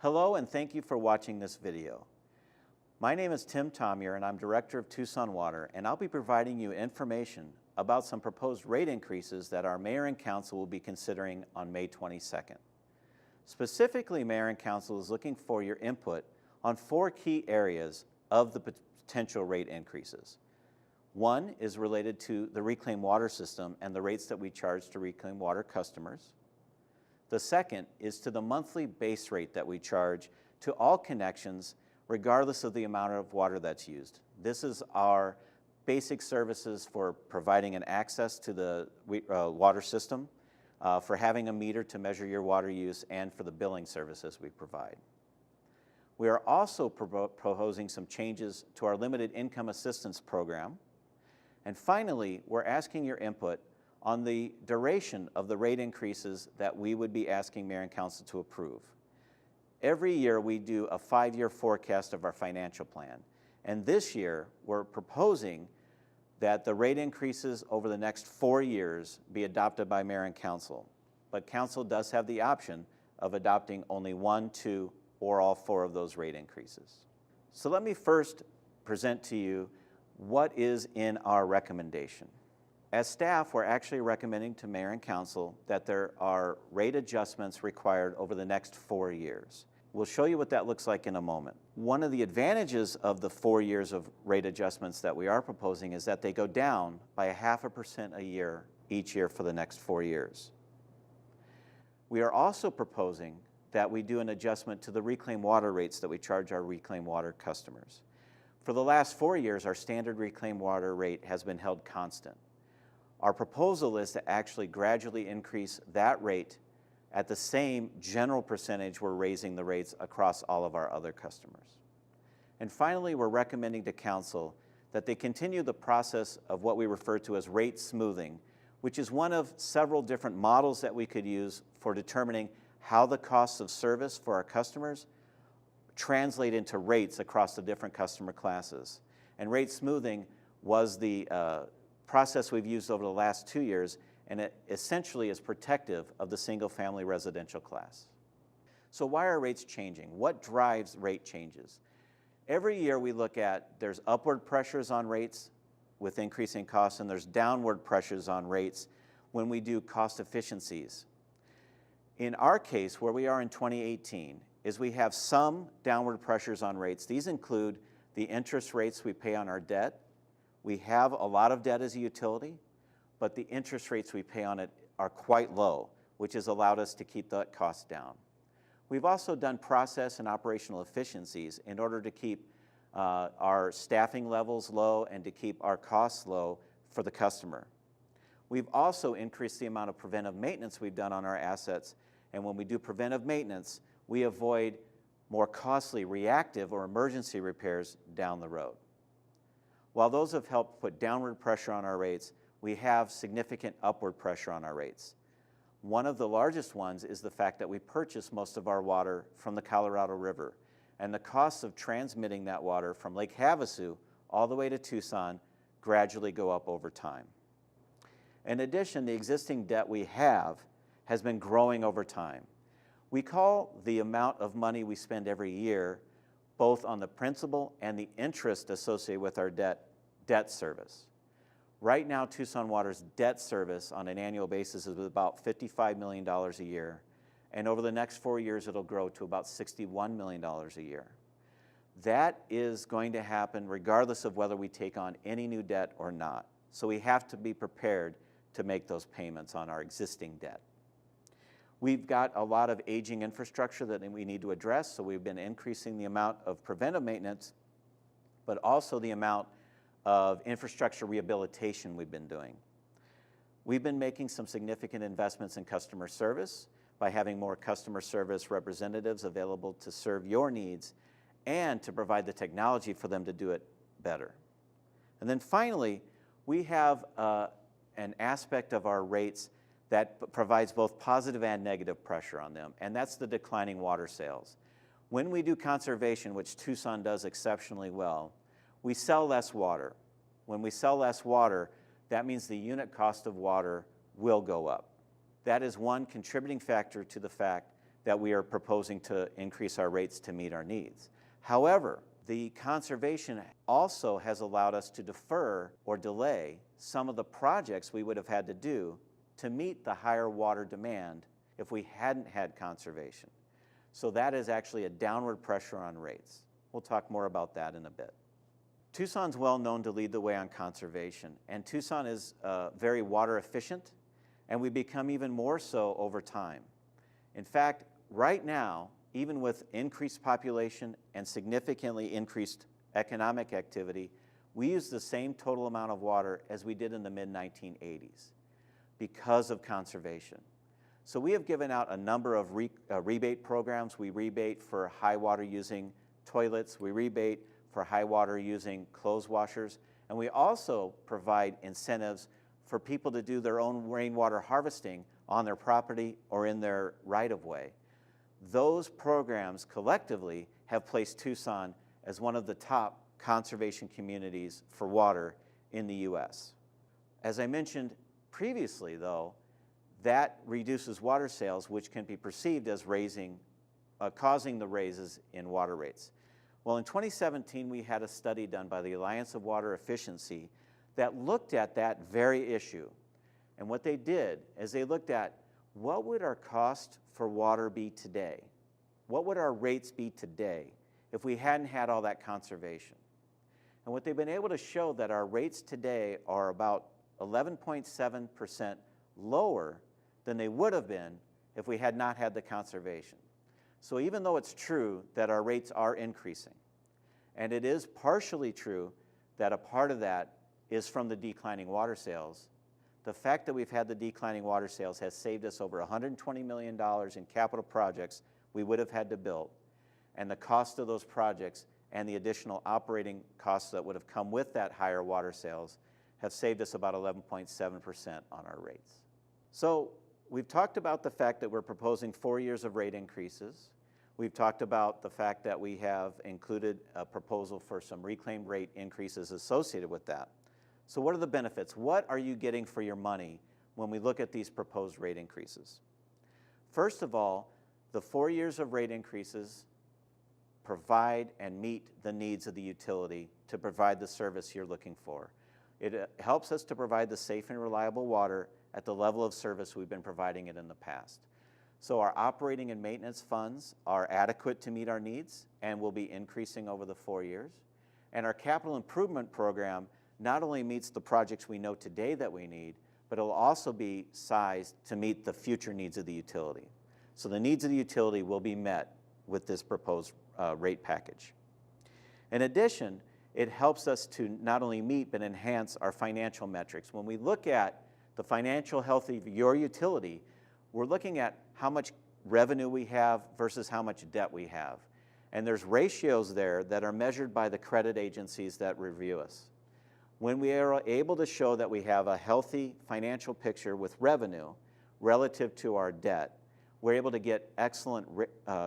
Hello and thank you for watching this video. My name is Tim Tomier and I'm Director of Tucson Water, and I'll be providing you information about some proposed rate increases that our Mayor and Council will be considering on May 22nd. Specifically, Mayor and Council is looking for your input on 4 key areas of the potential rate increases. One is related to the reclaimed water system and the rates that we charge to reclaimed water customers. The second is to the monthly base rate that we charge to all connections regardless of the amount of water that's used. This is our basic services for providing an access to the water system, for having a meter to measure your water use, and for the billing services we provide. We are also proposing some changes to our limited income assistance program. And finally, we're asking your input on the duration of the rate increases that we would be asking Mayor and Council to approve. Every year we do a 5-year forecast of our financial plan. And this year we're proposing that the rate increases over the next 4 years be adopted by Mayor and Council. But Council does have the option of adopting only 1, 2, or all 4 of those rate increases. So let me first present to you what is in our recommendation. As staff, we're actually recommending to Mayor and Council that there are rate adjustments required over the next 4 years. We'll show you what that looks like in a moment. One of the advantages of the 4 years of rate adjustments that we are proposing is that they go down by 0.5% a year each year for the next 4 years. We are also proposing that we do an adjustment to the reclaimed water rates that we charge our reclaimed water customers. For the last 4 years, our standard reclaimed water rate has been held constant. Our proposal is to actually gradually increase that rate at the same general percentage we're raising the rates across all of our other customers. And finally, we're recommending to Council that they continue the process of what we refer to as rate smoothing, which is one of several different models that we could use for determining how the costs of service for our customers translate into rates across the different customer classes. And rate smoothing was the process we've used over the last 2 years, and it essentially is protective of the single-family residential class. So why are rates changing? What drives rate changes? Every year we look at, there's upward pressures on rates with increasing costs, and there's downward pressures on rates when we do cost efficiencies. In our case, where we are in 2018, is we have some downward pressures on rates. These include the interest rates we pay on our debt. We have a lot of debt as a utility, but the interest rates we pay on it are quite low, which has allowed us to keep that cost down. We've also done process and operational efficiencies in order to keep our staffing levels low and to keep our costs low for the customer. We've also increased the amount of preventive maintenance we've done on our assets, and when we do preventive maintenance, we avoid more costly reactive or emergency repairs down the road. While those have helped put downward pressure on our rates, we have significant upward pressure on our rates. One of the largest ones is the fact that we purchase most of our water from the Colorado River, and the costs of transmitting that water from Lake Havasu all the way to Tucson gradually go up over time. In addition, the existing debt we have has been growing over time. We call the amount of money we spend every year, both on the principal and the interest associated with our debt service. Right now, Tucson Water's debt service on an annual basis is about $55 million a year, and over the next 4 years, it'll grow to about $61 million a year. That is going to happen regardless of whether we take on any new debt or not. So we have to be prepared to make those payments on our existing debt. We've got a lot of aging infrastructure that we need to address, so we've been increasing the amount of preventive maintenance, but also the amount of infrastructure rehabilitation we've been doing. We've been making some significant investments in customer service by having more customer service representatives available to serve your needs and to provide the technology for them to do it better. And then finally, we have an aspect of our rates that provides both positive and negative pressure on them, and that's the declining water sales. When we do conservation, which Tucson does exceptionally well, we sell less water. When we sell less water, that means the unit cost of water will go up. That is one contributing factor to the fact that we are proposing to increase our rates to meet our needs. However, the conservation also has allowed us to defer or delay some of the projects we would have had to do to meet the higher water demand if we hadn't had conservation. So that is actually a downward pressure on rates. We'll talk more about that in a bit. Tucson's well known to lead the way on conservation, and Tucson is very water efficient, and we become even more so over time. In fact, right now, even with increased population and significantly increased economic activity, we use the same total amount of water as we did in the mid-1980s because of conservation. So we have given out a number of rebate programs. We rebate for high water using toilets. We rebate for high water using clothes washers. And we also provide incentives for people to do their own rainwater harvesting on their property or in their right-of-way. Those programs collectively have placed Tucson as one of the top conservation communities for water in the U.S. As I mentioned previously, though, that reduces water sales, which can be perceived as causing the raises in water rates. Well, in 2017, we had a study done by the Alliance of Water Efficiency that looked at that very issue. And what they did is they looked at what would our cost for water be today? What would our rates be today if we hadn't had all that conservation? And what they've been able to show that our rates today are about 11.7% lower than they would have been if we had not had the conservation. So even though it's true that our rates are increasing, and it is partially true that a part of that is from the declining water sales, the fact that we've had the declining water sales has saved us over $120 million in capital projects we would have had to build, and the cost of those projects and the additional operating costs that would have come with that higher water sales have saved us about 11.7% on our rates. So we've talked about the fact that we're proposing 4 years of rate increases. We've talked about the fact that we have included a proposal for some reclaimed rate increases associated with that. So what are the benefits? What are you getting for your money when we look at these proposed rate increases? First of all, the 4 years of rate increases provide and meet the needs of the utility to provide the service you're looking for. It helps us to provide the safe and reliable water at the level of service we've been providing it in the past. So our operating and maintenance funds are adequate to meet our needs and will be increasing over the 4 years. And our capital improvement program not only meets the projects we know today that we need, but it'll also be sized to meet the future needs of the utility. So the needs of the utility will be met with this proposed rate package. In addition, it helps us to not only meet but enhance our financial metrics. When we look at the financial health of your utility, we're looking at how much revenue we have versus how much debt we have. And there's ratios there that are measured by the credit agencies that review us. When we are able to show that we have a healthy financial picture with revenue relative to our debt, we're able to get excellent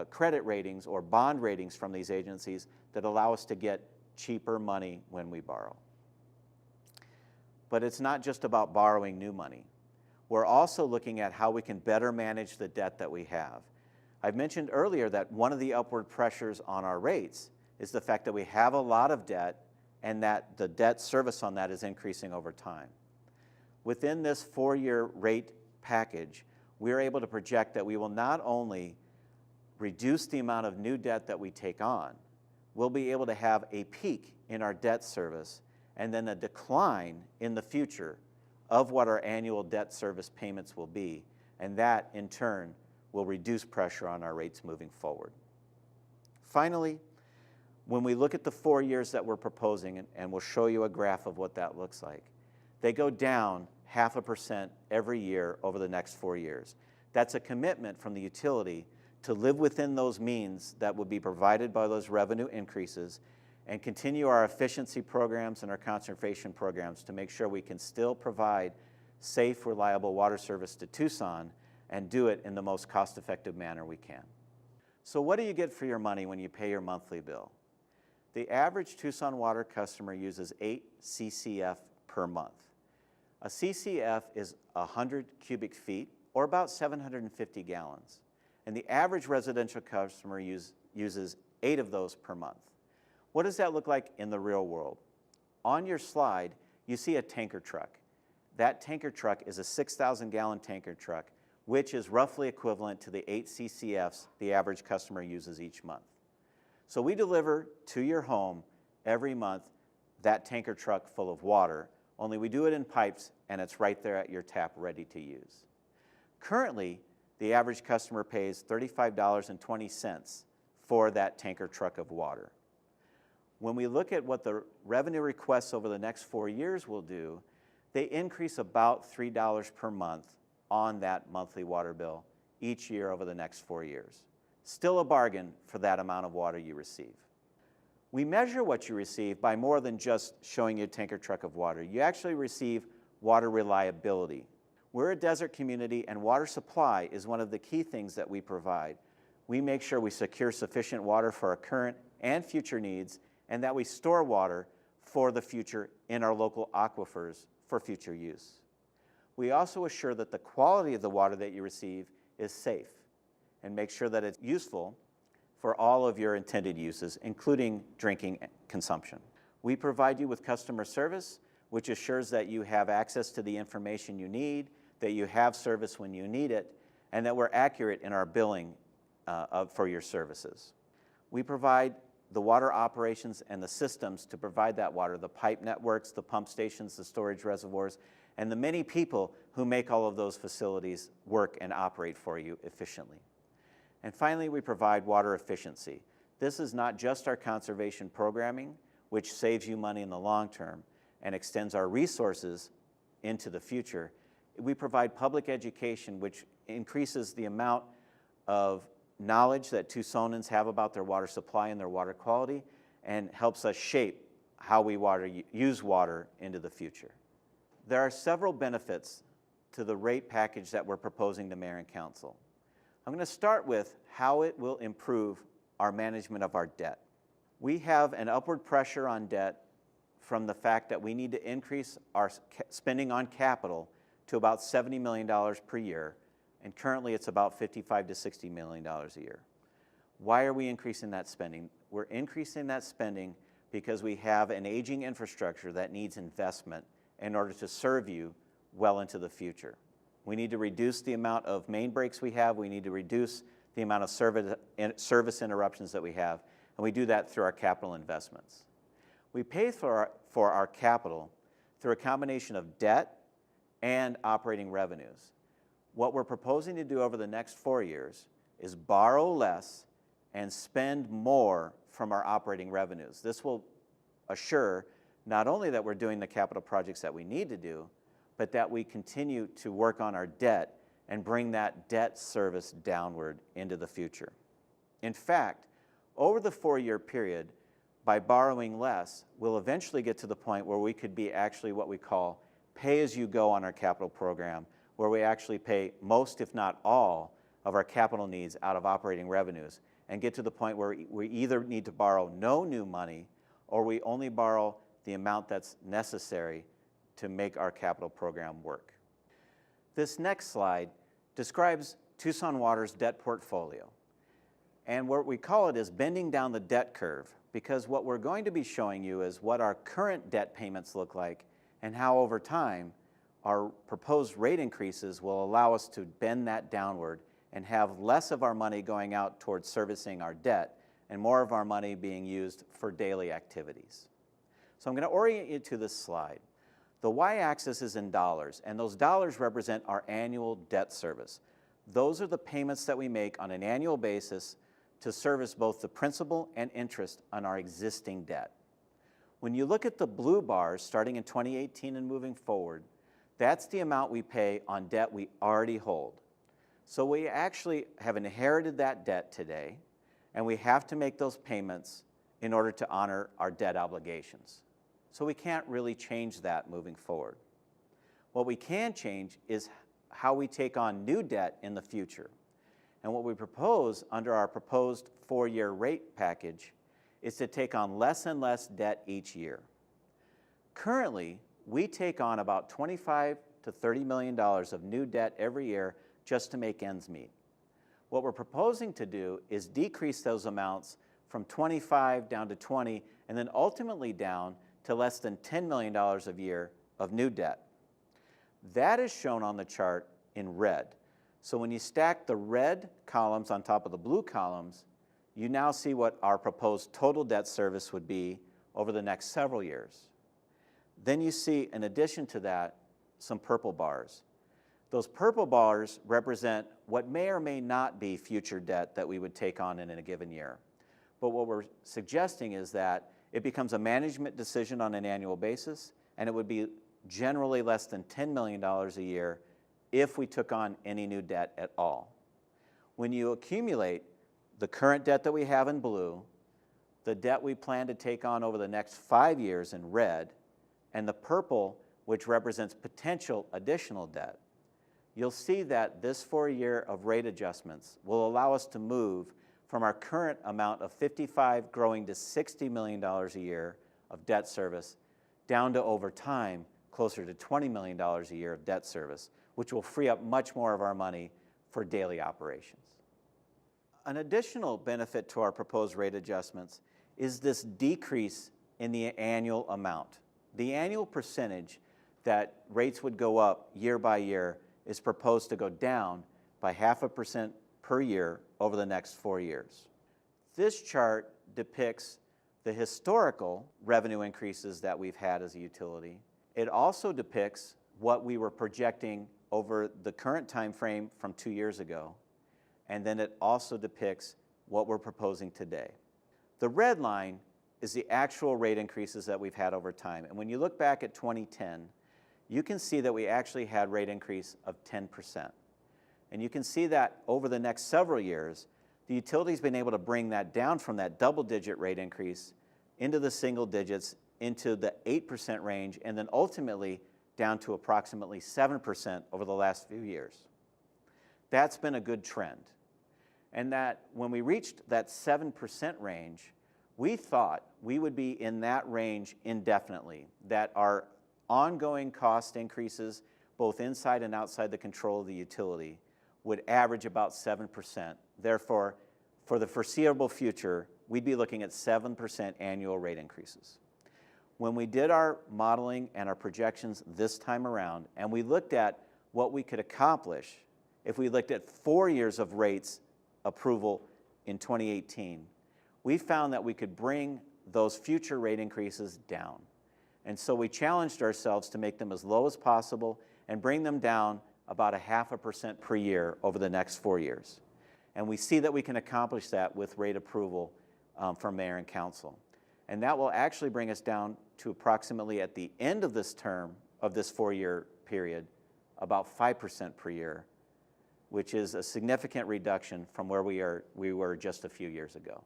credit ratings or bond ratings from these agencies that allow us to get cheaper money when we borrow. But it's not just about borrowing new money. We're also looking at how we can better manage the debt that we have. I've mentioned earlier that one of the upward pressures on our rates is the fact that we have a lot of debt and that the debt service on that is increasing over time. Within this 4-year rate package, we're able to project that we will not only reduce the amount of new debt that we take on, we'll be able to have a peak in our debt service and then a decline in the future of what our annual debt service payments will be, and that in turn will reduce pressure on our rates moving forward. Finally, when we look at the 4 years that we're proposing, and we'll show you a graph of what that looks like, they go down 0.5% every year over the next 4 years. That's a commitment from the utility to live within those means that would be provided by those revenue increases and continue our efficiency programs and our conservation programs to make sure we can still provide safe, reliable water service to Tucson and do it in the most cost-effective manner we can. So what do you get for your money when you pay your monthly bill? The average Tucson water customer uses 8 CCF per month. A CCF is 100 cubic feet, or about 750 gallons. and the average residential customer uses 8 of those per month. What does that look like in the real world? On your slide, you see a tanker truck. That tanker truck is a 6,000-gallon tanker truck, which is roughly equivalent to the 8 CCFs the average customer uses each month. So we deliver to your home every month that tanker truck full of water, only we do it in pipes and it's right there at your tap ready to use. Currently, the average customer pays $35.20 for that tanker truck of water. When we look at what the revenue requests over the next 4 years will do, they increase about $3 per month on that monthly water bill each year over the next 4 years. Still a bargain for that amount of water you receive. We measure what you receive by more than just showing you a tanker truck of water. You actually receive water reliability. We're a desert community, and water supply is one of the key things that we provide. We make sure we secure sufficient water for our current and future needs, and that we store water for the future in our local aquifers for future use. We also assure that the quality of the water that you receive is safe and make sure that it's useful for all of your intended uses, including drinking consumption. We provide you with customer service, which assures that you have access to the information you need, that you have service when you need it, and that we're accurate in our billing for your services. We provide the water operations and the systems to provide that water, the pipe networks, the pump stations, the storage reservoirs, and the many people who make all of those facilities work and operate for you efficiently. And finally, we provide water efficiency. This is not just our conservation programming, which saves you money in the long term and extends our resources into the future. We provide public education, which increases the amount of knowledge that Tucsonans have about their water supply and their water quality, and helps us shape how we use water into the future. There are several benefits to the rate package that we're proposing to Mayor and Council. I'm going to start with how it will improve our management of our debt. We have an upward pressure on debt from the fact that we need to increase our spending on capital to about $70 million per year, and currently it's about $55 to $60 million a year. Why are we increasing that spending? We're increasing that spending because we have an aging infrastructure that needs investment in order to serve you well into the future. We need to reduce the amount of main breaks we have. We need to reduce the amount of service interruptions that we have, and we do that through our capital investments. We pay for our capital through a combination of debt and operating revenues. What we're proposing to do over the next 4 years is borrow less and spend more from our operating revenues. This will assure not only that we're doing the capital projects that we need to do, but that we continue to work on our debt and bring that debt service downward into the future. In fact, over the 4-year period, by borrowing less, we'll eventually get to the point where we could be actually what we call pay-as-you-go on our capital program, where we actually pay most, if not all, of our capital needs out of operating revenues, and get to the point where we either need to borrow no new money or we only borrow the amount that's necessary to make our capital program work. This next slide describes Tucson Water's debt portfolio. And what we call it is bending down the debt curve, because what we're going to be showing you is what our current debt payments look like and how over time our proposed rate increases will allow us to bend that downward and have less of our money going out towards servicing our debt and more of our money being used for daily activities. So I'm going to orient you to this slide. The y-axis is in dollars, and those dollars represent our annual debt service. Those are the payments that we make on an annual basis to service both the principal and interest on our existing debt. When you look at the blue bars starting in 2018 and moving forward, that's the amount we pay on debt we already hold. So we actually have inherited that debt today, and we have to make those payments in order to honor our debt obligations. So we can't really change that moving forward. What we can change is how we take on new debt in the future. And what we propose under our proposed 4-year rate package is to take on less and less debt each year. Currently, we take on about $25 to $30 million of new debt every year just to make ends meet. What we're proposing to do is decrease those amounts from 25 down to 20, and then ultimately down to less than $10 million a year of new debt. That is shown on the chart in red. So when you stack the red columns on top of the blue columns, you now see what our proposed total debt service would be over the next several years. Then you see, in addition to that, some purple bars. Those purple bars represent what may or may not be future debt that we would take on in a given year. But what we're suggesting is that it becomes a management decision on an annual basis, and it would be generally less than $10 million a year if we took on any new debt at all. When you accumulate the current debt that we have in blue, the debt we plan to take on over the next 5 years in red, and the purple, which represents potential additional debt, you'll see that this 4-year of rate adjustments will allow us to move from our current amount of $55 growing to $60 million a year of debt service down to, over time, closer to $20 million a year of debt service, which will free up much more of our money for daily operations. An additional benefit to our proposed rate adjustments is this decrease in the annual amount. The annual percentage that rates would go up year by year is proposed to go down by 0.5% per year over the next 4 years. This chart depicts the historical revenue increases that we've had as a utility. It also depicts what we were projecting over the current time frame from 2 years ago, and then it also depicts what we're proposing today. The red line is the actual rate increases that we've had over time, and when you look back at 2010, you can see that we actually had rate increase of 10%. And you can see that over the next several years, the utility's been able to bring that down from that double-digit rate increase into the single digits, into the 8% range, and then ultimately down to approximately 7% over the last few years. That's been a good trend. And that when we reached that 7% range, we thought we would be in that range indefinitely, that our ongoing cost increases, both inside and outside the control of the utility, would average about 7%. Therefore, for the foreseeable future, we'd be looking at 7% annual rate increases. When we did our modeling and our projections this time around, and we looked at what we could accomplish if we looked at 4 years of rates approval in 2018, we found that we could bring those future rate increases down. And so we challenged ourselves to make them as low as possible and bring them down about 0.5% per year over the next 4 years. And we see that we can accomplish that with rate approval from Mayor and Council. And that will actually bring us down to approximately, at the end of this term, of this 4-year period, about 5% per year, which is a significant reduction from where we were just a few years ago.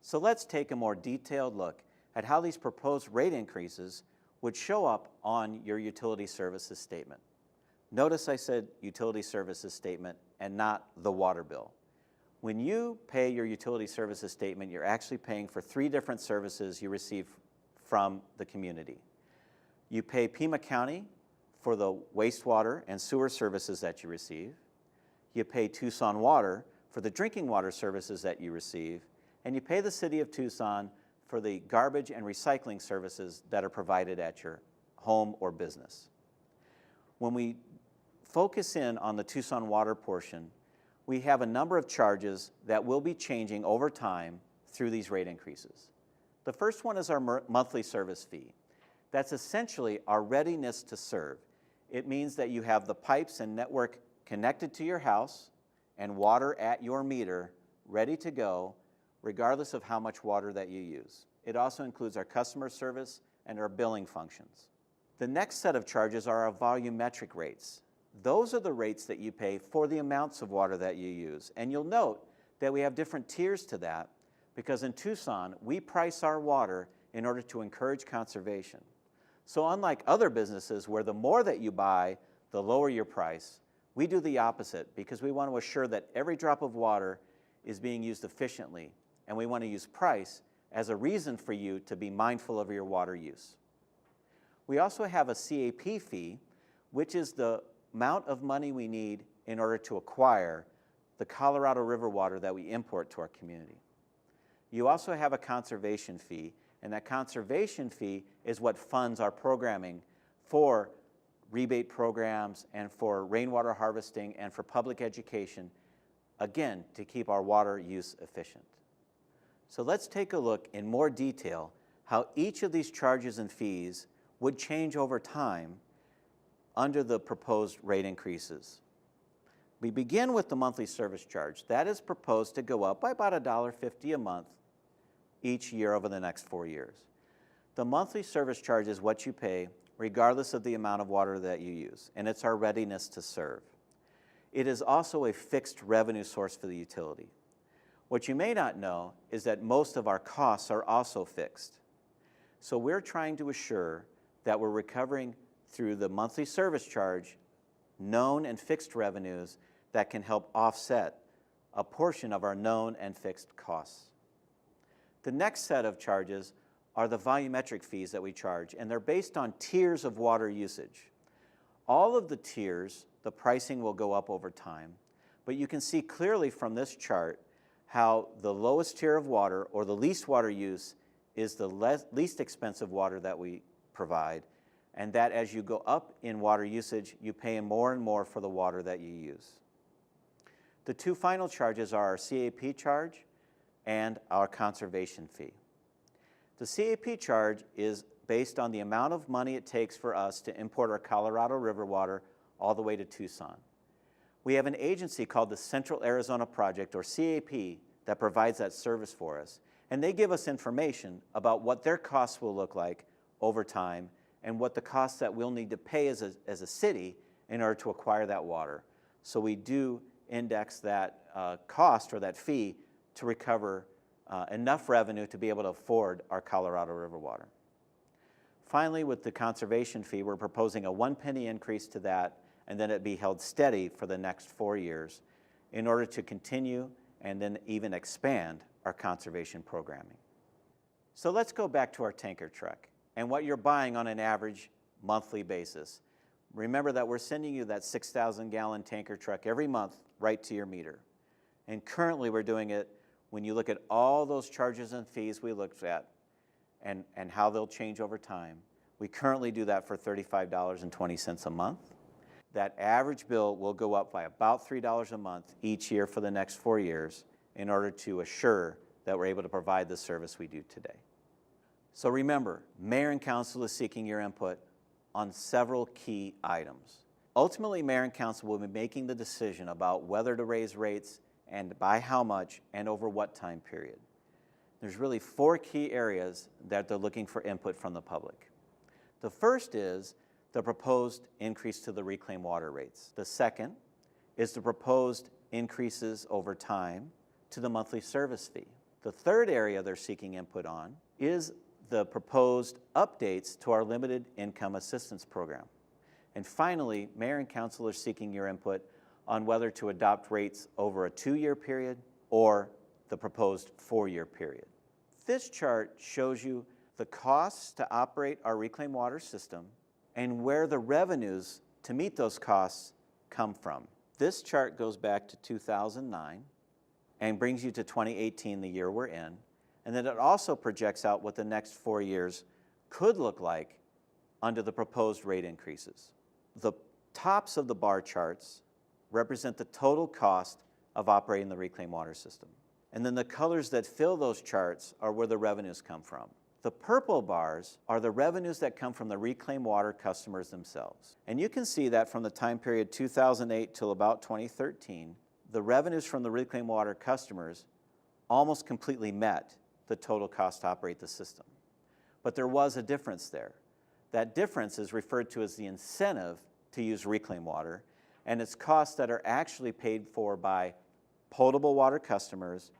So let's take a more detailed look at how these proposed rate increases would show up on your utility services statement. Notice I said utility services statement and not the water bill. When you pay your utility services statement, you're actually paying for 3 different services you receive from the community. You pay Pima County for the wastewater and sewer services that you receive. You pay Tucson Water for the drinking water services that you receive. And you pay the City of Tucson for the garbage and recycling services that are provided at your home or business. When we focus in on the Tucson Water portion, we have a number of charges that will be changing over time through these rate increases. The first one is our monthly service fee. That's essentially our readiness to serve. It means that you have the pipes and network connected to your house and water at your meter ready to go, regardless of how much water that you use. It also includes our customer service and our billing functions. The next set of charges are our volumetric rates. Those are the rates that you pay for the amounts of water that you use. And you'll note that we have different tiers to that, because in Tucson, we price our water in order to encourage conservation. So unlike other businesses where the more that you buy, the lower your price, we do the opposite, because we want to assure that every drop of water is being used efficiently, and we want to use price as a reason for you to be mindful of your water use. We also have a CAP fee, which is the amount of money we need in order to acquire the Colorado River water that we import to our community. You also have a conservation fee, and that conservation fee is what funds our programming for rebate programs and for rainwater harvesting and for public education, again, to keep our water use efficient. So let's take a look in more detail how each of these charges and fees would change over time under the proposed rate increases. We begin with the monthly service charge. That is proposed to go up by about $1.50 a month each year over the next 4 years. The monthly service charge is what you pay regardless of the amount of water that you use, and it's our readiness to serve. It is also a fixed revenue source for the utility. What you may not know is that most of our costs are also fixed. So we're trying to assure that we're recovering through the monthly service charge known and fixed revenues that can help offset a portion of our known and fixed costs. The next set of charges are the volumetric fees that we charge, and they're based on tiers of water usage. All of the tiers, the pricing will go up over time, but you can see clearly from this chart how the lowest tier of water, or the least water use, is the least expensive water that we provide, and that as you go up in water usage, you pay more and more for the water that you use. The two final charges are our CAP charge and our conservation fee. The CAP charge is based on the amount of money it takes for us to import our Colorado River water all the way to Tucson. We have an agency called the Central Arizona Project, or CAP, that provides that service for us, and they give us information about what their costs will look like over time and what the costs that we'll need to pay as a city in order to acquire that water. So we do index that cost or that fee to recover enough revenue to be able to afford our Colorado River water. Finally, with the conservation fee, we're proposing a 1 penny increase to that, and then it be held steady for the next 4 years in order to continue and then even expand our conservation programming. So let's go back to our tanker truck and what you're buying on an average monthly basis. Remember that we're sending you that 6,000-gallon tanker truck every month right to your meter. And currently we're doing it when you look at all those charges and fees we looked at and how they'll change over time. We currently do that for $35.20 a month. That average bill will go up by about $3 a month each year for the next 4 years in order to assure that we're able to provide the service we do today. So remember, Mayor and Council is seeking your input on several key items. Ultimately, Mayor and Council will be making the decision about whether to raise rates and by how much and over what time period. There's really 4 key areas that they're looking for input from the public. The first is the proposed increase to the reclaimed water rates. The second is the proposed increases over time to the monthly service fee. The third area they're seeking input on is the proposed updates to our limited income assistance program. And finally, Mayor and Council are seeking your input on whether to adopt rates over a 2-year period or the proposed 4-year period. This chart shows you the costs to operate our reclaimed water system and where the revenues to meet those costs come from. This chart goes back to 2009 and brings you to 2018, the year we're in, and then it also projects out what the next 4 years could look like under the proposed rate increases. The tops of the bar charts represent the total cost of operating the reclaimed water system. And then the colors that fill those charts are where the revenues come from. The purple bars are the revenues that come from the reclaimed water customers themselves. And you can see that from the time period 2008 till about 2013, the revenues from the reclaimed water customers almost completely met the total cost to operate the system. But there was a difference there. That difference is referred to as the incentive to use reclaimed water, and it's costs that are actually paid for by potable water customers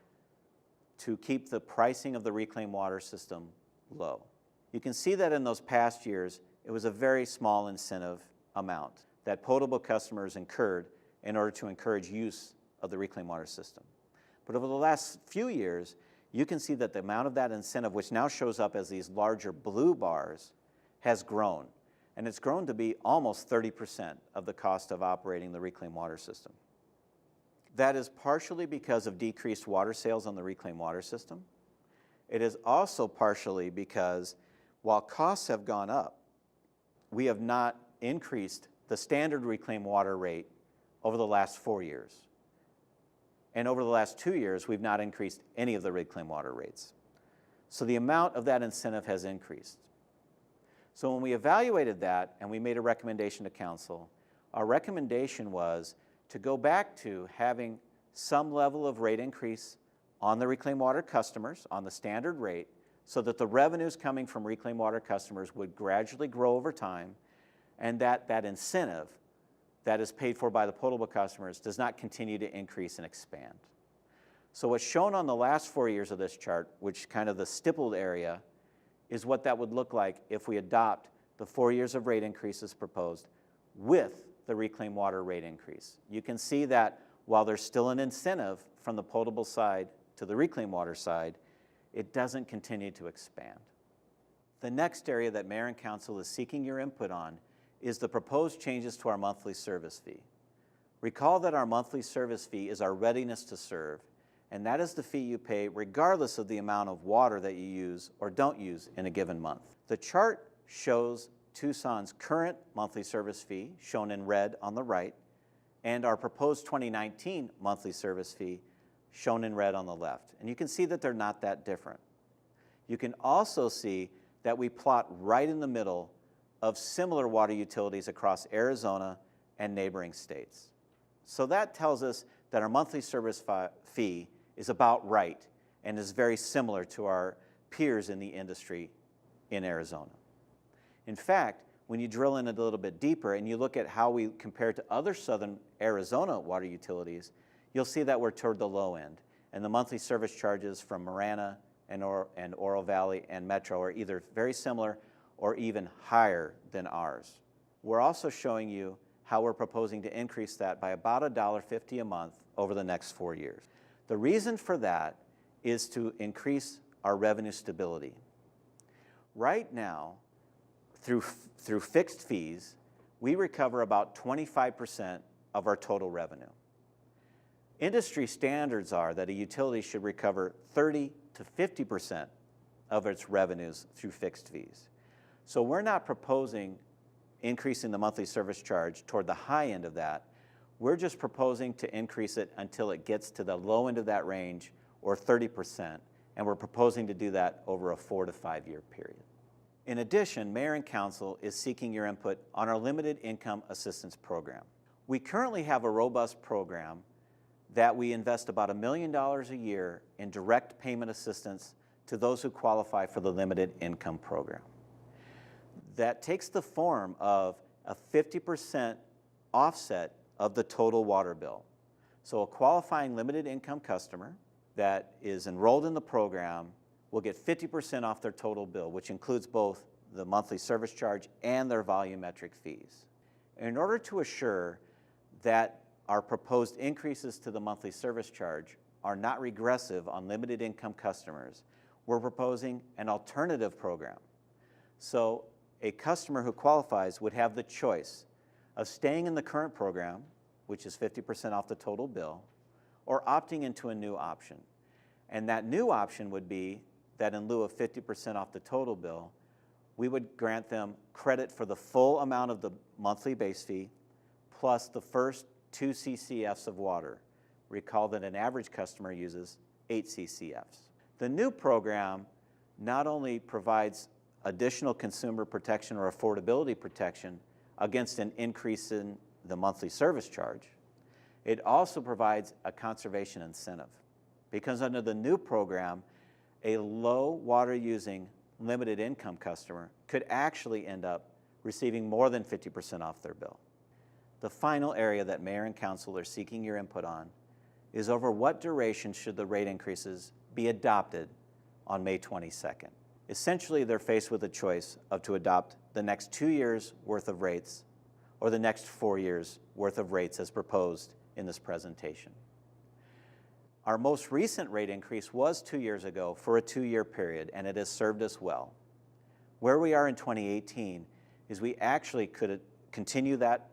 to keep the pricing of the reclaimed water system low. You can see that in those past years, it was a very small incentive amount that potable customers incurred in order to encourage use of the reclaimed water system. But over the last few years, you can see that the amount of that incentive, which now shows up as these larger blue bars, has grown. And it's grown to be almost 30% of the cost of operating the reclaimed water system. That is partially because of decreased water sales on the reclaimed water system. It is also partially because while costs have gone up, we have not increased the standard reclaimed water rate over the last 4 years. And over the last 2 years, we've not increased any of the reclaimed water rates. So the amount of that incentive has increased. So when we evaluated that and we made a recommendation to council, our recommendation was to go back to having some level of rate increase on the reclaimed water customers on the standard rate so that the revenues coming from reclaimed water customers would gradually grow over time, and that incentive that is paid for by the potable customers does not continue to increase and expand. So what's shown on the last 4 years of this chart, which kind of the stippled area, is what that would look like if we adopt the 4 years of rate increases proposed with the reclaimed water rate increase. You can see that while there's still an incentive from the potable side to the reclaimed water side, it doesn't continue to expand. The next area that Mayor and Council is seeking your input on is the proposed changes to our monthly service fee. Recall that our monthly service fee is our readiness to serve, and that is the fee you pay regardless of the amount of water that you use or don't use in a given month. The chart shows Tucson's current monthly service fee, shown in red on the right, and our proposed 2019 monthly service fee, shown in red on the left. And you can see that they're not that different. You can also see that we plot right in the middle of similar water utilities across Arizona and neighboring states. So that tells us that our monthly service fee is about right and is very similar to our peers in the industry in Arizona. In fact, when you drill in a little bit deeper and you look at how we compare to other southern Arizona water utilities, you'll see that we're toward the low end. And the monthly service charges from Marana and Oro Valley and Metro are either very similar or even higher than ours. We're also showing you how we're proposing to increase that by about $1.50 a month over the next 4 years. The reason for that is to increase our revenue stability. Right now, through fixed fees, we recover about 25% of our total revenue. Industry standards are that a utility should recover 30 to 50% of its revenues through fixed fees. So we're not proposing increasing the monthly service charge toward the high end of that. We're just proposing to increase it until it gets to the low end of that range, or 30%, and we're proposing to do that over a 4 to 5 year period. In addition, Mayor and Council is seeking your input on our Limited Income Assistance Program. We currently have a robust program that we invest about $1 million a year in direct payment assistance to those who qualify for the Limited Income Program. That takes the form of a 50% offset of the total water bill. So a qualifying limited income customer that is enrolled in the program will get 50% off their total bill, which includes both the monthly service charge and their volumetric fees. In order to assure that our proposed increases to the monthly service charge are not regressive on limited income customers, we're proposing an alternative program. So a customer who qualifies would have the choice of staying in the current program, which is 50% off the total bill, or opting into a new option. And that new option would be that in lieu of 50% off the total bill, we would grant them credit for the full amount of the monthly base fee plus the first 2 CCFs of water. Recall that an average customer uses 8 CCFs. The new program not only provides additional consumer protection or affordability protection against an increase in the monthly service charge, it also provides a conservation incentive. Because under the new program, a low water using limited income customer could actually end up receiving more than 50% off their bill. The final area that Mayor and Council are seeking your input on is over what duration should the rate increases be adopted on May 22nd. Essentially, they're faced with a choice of to adopt the next 2 years worth of rates or the next 4 years worth of rates as proposed in this presentation. Our most recent rate increase was 2 years ago for a 2-year period, and it has served us well. Where we are in 2018 is we actually could continue that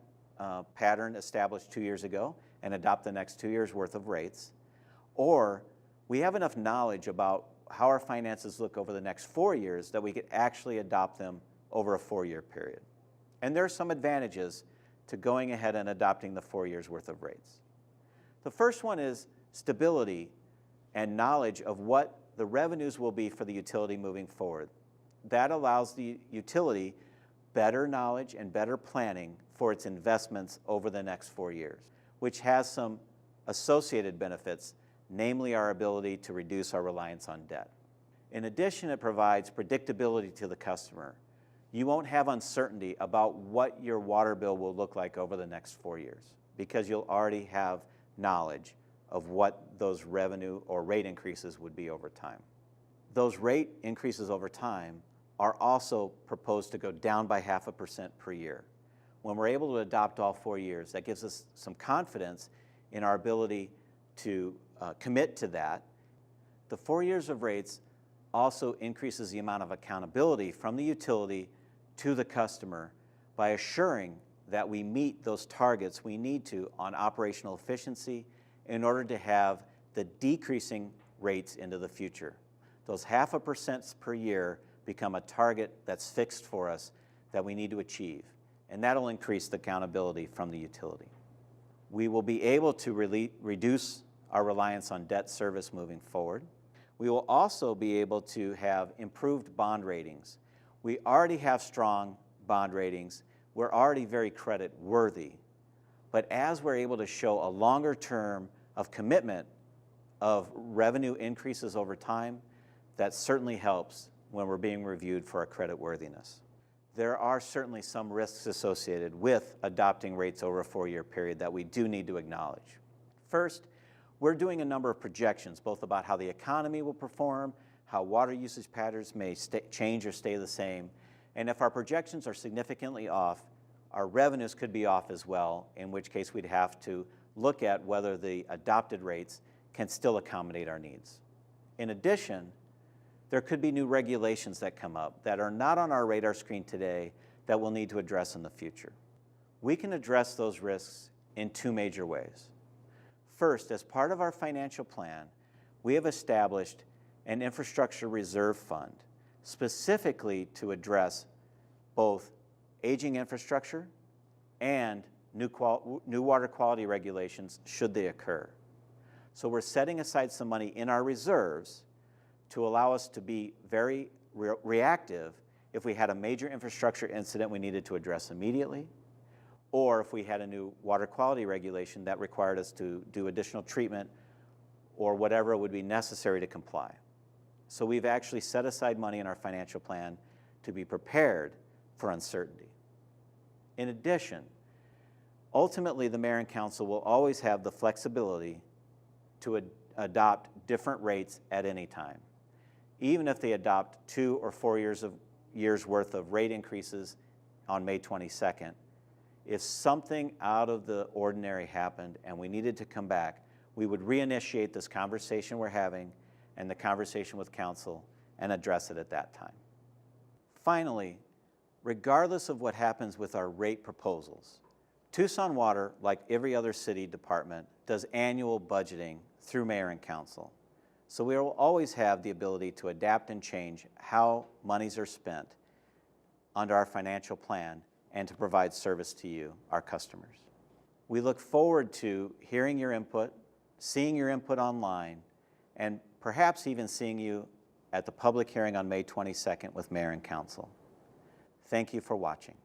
pattern established 2 years ago, and adopt the next 2 years' worth of rates, or we have enough knowledge about how our finances look over the next 4 years that we could actually adopt them over a 4-year period. And there are some advantages to going ahead and adopting the 4 years' worth of rates. The first one is stability and knowledge of what the revenues will be for the utility moving forward. That allows the utility better knowledge and better planning for its investments over the next 4 years, which has some associated benefits, namely our ability to reduce our reliance on debt. In addition, it provides predictability to the customer. You won't have uncertainty about what your water bill will look like over the next 4 years because you'll already have knowledge of what those revenue or rate increases would be over time. Those rate increases over time are also proposed to go down by 0.5% per year. When we're able to adopt all 4 years, that gives us some confidence in our ability to commit to that. The 4 years of rates also increases the amount of accountability from the utility to the customer by assuring that we meet those targets we need to on operational efficiency in order to have the decreasing rates into the future. Those 0.5% per year become a target that's fixed for us that we need to achieve, and that'll increase the accountability from the utility. We will be able to reduce our reliance on debt service moving forward. We will also be able to have improved bond ratings. We already have strong bond ratings. We're already very credit worthy. But as we're able to show a longer term of commitment of revenue increases over time, that certainly helps when we're being reviewed for our credit worthiness. There are certainly some risks associated with adopting rates over a 4-year period that we do need to acknowledge. First, we're doing a number of projections, both about how the economy will perform, how water usage patterns may change or stay the same, and if our projections are significantly off, our revenues could be off as well, in which case we'd have to look at whether the adopted rates can still accommodate our needs. In addition, there could be new regulations that come up that are not on our radar screen today that we'll need to address in the future. We can address those risks in 2 major ways. First, as part of our financial plan, we have established an infrastructure reserve fund specifically to address both aging infrastructure and new water quality regulations should they occur. So we're setting aside some money in our reserves to allow us to be very reactive if we had a major infrastructure incident we needed to address immediately, or if we had a new water quality regulation that required us to do additional treatment or whatever would be necessary to comply. So we've actually set aside money in our financial plan to be prepared for uncertainty. In addition, ultimately the Mayor and Council will always have the flexibility to adopt different rates at any time. Even if they adopt 2 or 4 years worth of rate increases on May 22nd, if something out of the ordinary happened and we needed to come back, we would reinitiate this conversation we're having and the conversation with Council and address it at that time. Finally, regardless of what happens with our rate proposals, Tucson Water, like every other city department, does annual budgeting through Mayor and Council. So we will always have the ability to adapt and change how monies are spent under our financial plan and to provide service to you, our customers. We look forward to hearing your input, seeing your input online, and perhaps even seeing you at the public hearing on May 22nd with Mayor and Council. Thank you for watching.